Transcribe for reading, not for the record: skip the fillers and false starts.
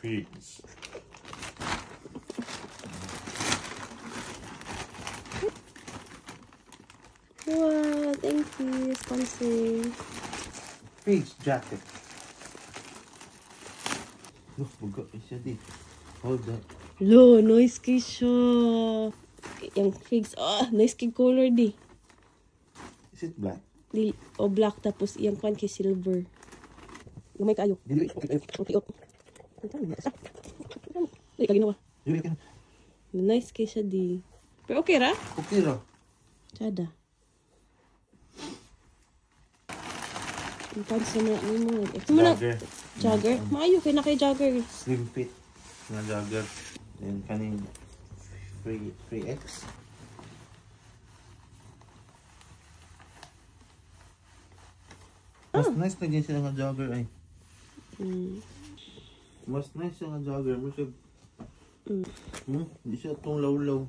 pigs. Wow, thank you, sponsor. Pigs jacket. Look, buga siya di. Hold that. Lo, nice kay siya. Yung figs, nice kay color di. Is it black? Di, o black tapos yung pan kay silver. Gamay kayo. Dili. Okay, okay. Dili ka ginawa. Dili ka. Nice kay siya di. Pero okay ra? Okay ra. Tsada. Yung pants na mo. Jogger. Jogger? Maayo kay na kay jogger. Slim fit na jogger. Then kaning free X. Mas nice na din siya nga jogger ay. Mas nice siya nga jogger. Mas hindi siya tong law-law.